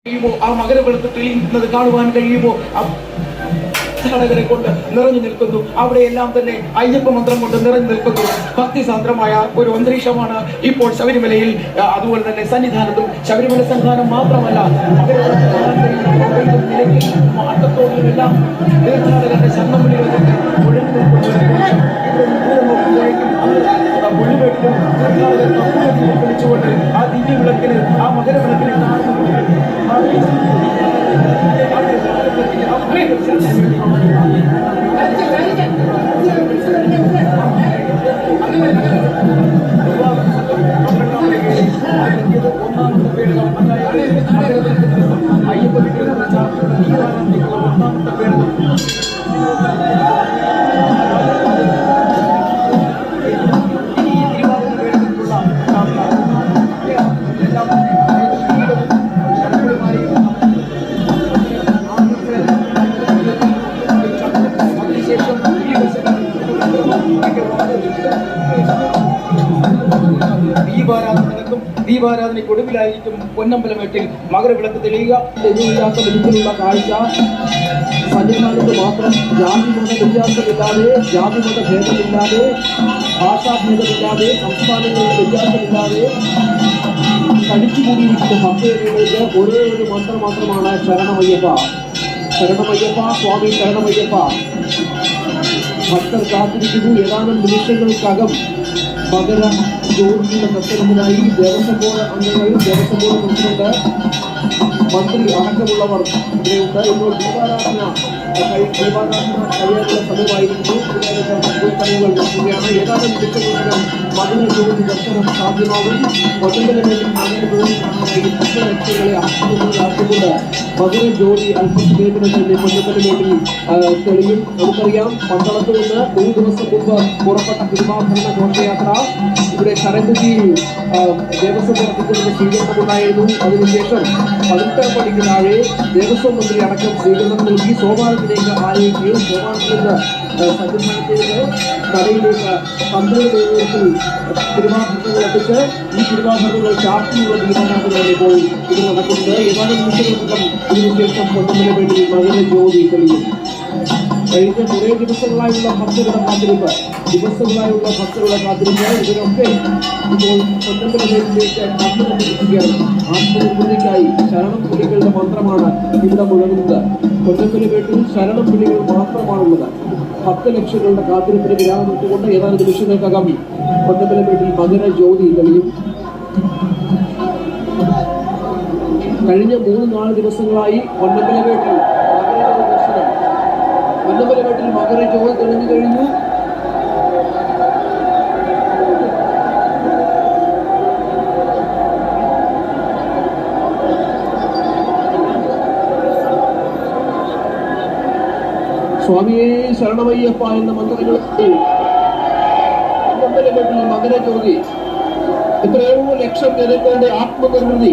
ആ മകരവിളക്ക് തെളിയുന്നത് കാണുവാൻ കഴിയുമ്പോൾ തീർത്ഥാടകരെ കൊണ്ട് നിറഞ്ഞു നിൽക്കുന്നു. അവിടെയെല്ലാം തന്നെ അയ്യപ്പ മന്ത്രം കൊണ്ട് നിറഞ്ഞു നിൽക്കുന്നു. ഭക്തിസാന്ദ്രമായ ഒരു അന്തരീക്ഷമാണ് ഇപ്പോൾ ശബരിമലയിൽ. അതുപോലെ തന്നെ സന്നിധാനത്തും ശബരിമല സന്നിധാനം മാത്രമല്ല, മാട്ടത്തോടുമെല്ലാം തീർത്ഥാടകരുടെ ശരണം വിളികളുണ്ട്. ഒഴിഞ്ഞു മുഴുവെട്ടിലും തീർത്ഥാടകർ വിളിച്ചുകൊണ്ട് ആ ദിവ്യ വിളക്കിന്, ആ മകരവിളക്കിന് ദീപാരാധനയ്ക്കൊടുവിലായിരിക്കും പൊന്നമ്പലമേട്ടിൽ മകരവിളക്ക് തെളിയുക. തെളിയില്ലാത്ത വിധത്തിലുള്ള കാഴ്ച സന്നിധാനത്ത് മാത്രം ജാതിമത വ്യത്യാസമില്ലാതെ, ജാതിമത ഭേദമില്ലാതെ, ഭാഷാഭേദമില്ലാതെ, സംസ്ഥാനങ്ങളുടെ വ്യത്യാസമില്ലാതെ തടിച്ചുകൂടിയിരിക്കുന്ന ഭക്തജനങ്ങൾക്ക് ഒരേ ഒരു മന്ത്രം മാത്രമാണ് ശരണമയ്യപ്പ, ശരണമയ്യപ്പ, സ്വാമി ശരണമയ്യപ്പ. ഭക്തർ കാത്തിരിക്കുന്നു. ഏതാനും നിമിഷങ്ങൾക്കകം മകര ജ്യോതിയുടെ ദർശനത്തിനായി ദേവസ്വം ബോർഡ് അംഗങ്ങൾ, ദേവസ്വം ബോർഡ് പ്രസിഡന്റ്, മന്ത്രി അടക്കമുള്ളവർ ഇവിടെയുണ്ട്. ഇപ്പോൾ ദീപാരാധന കഴിയാനുള്ള സമയമായിരിക്കുന്നു. ചടങ്ങുകൾ നടത്തുകയാണ്. ഏതാനും നിമിഷങ്ങൾക്കകം മകര ജ്യോതി ദർശനം സാധ്യമാകും. പൊന്നമ്പലമേട്ടിൽ മകര ജ്യോതി കാണാനായി ഭക്തരക്ഷകളെ ആക്കിക്കൊണ്ട് മകര ജ്യോതി അല്പസമയത്തിന് തന്നെ പൊന്നമ്പലമേട്ടിൽ തെളിയും. നമുക്കറിയാം, പന്തളത്ത് നിന്ന് 3 ദിവസം മുമ്പ് പുറപ്പെട്ട തിരുവാഭരണ ഘോഷയാത്ര ഇവിടെ ശരംകുത്തിയിൽ ദേവസ്വം പ്രവർത്തിക്കുന്ന സ്വീകരണമുണ്ടായിരുന്നു. അതിനുശേഷം 18 മണിക്ക് താഴെ ദേവസ്വം മന്ത്രി അടക്കം സ്വീകരണം നൽകി സോപാനത്തിലേക്ക് ആനയിക്കുകയും സോപാനത്തിൽ നിന്ന് സന്നിധാനത്തേക്ക് നടയിലേക്ക് 12 നേതൃത്വത്തിൽ തിരുവാഭരണങ്ങൾ എത്തിച്ച് ഈ തിരുവാഭരണങ്ങൾ ചാർത്തിയുള്ള ദീപാരാധനയാണ് ഇപ്പോൾ ഇത് നടക്കുന്നത്. ഏതാനും നിമിഷങ്ങൾക്കും ഇതിനുശേഷം പൊന്നമ്പലമേട്ടിൽ മകര ജ്യോതി തെളിയും. കഴിഞ്ഞ കുറേ ദിവസങ്ങളായുള്ള ഭക്തരുടെ കാത്തിരിപ്പ്, ഇതിനൊക്കെ ഇപ്പോൾ പൊന്നമ്പലമേട്ടിലേക്ക് കടന്നുകൊണ്ടിരിക്കുകയാണ്. ആത്മനിർവൃതിക്കായി ശരണം വിളികളുടെ മന്ത്രമാണ് ഇവിടെ മുഴങ്ങുന്നത്. പൊന്നമ്പലമേട്ടിൽ ശരണം വിളികൾ മാത്രമാണുള്ളത്. 10 ലക്ഷങ്ങളുടെ കാത്തിരിപ്പിന് വിരാമമിട്ടുകൊണ്ട് ഏതാനും നിമിഷങ്ങൾക്കകം പൊന്നമ്പലമേട്ടിൽ മകര ജ്യോതി തെളിയും. കഴിഞ്ഞ 3-4 ദിവസങ്ങളായി പൊന്നമ്പലമേട്ടിൽ മകര ജ്യോതി തെളിഞ്ഞു കഴിഞ്ഞു. സ്വാമിയെ ശരണമയ്യപ്പ എന്ന മന്ത്രങ്ങൾ പൊന്നമ്പലമേട്ടിൽ മകര ജ്യോതി. എത്രയോ ലക്ഷം ജനങ്ങളുടെ ആത്മനിർവൃതി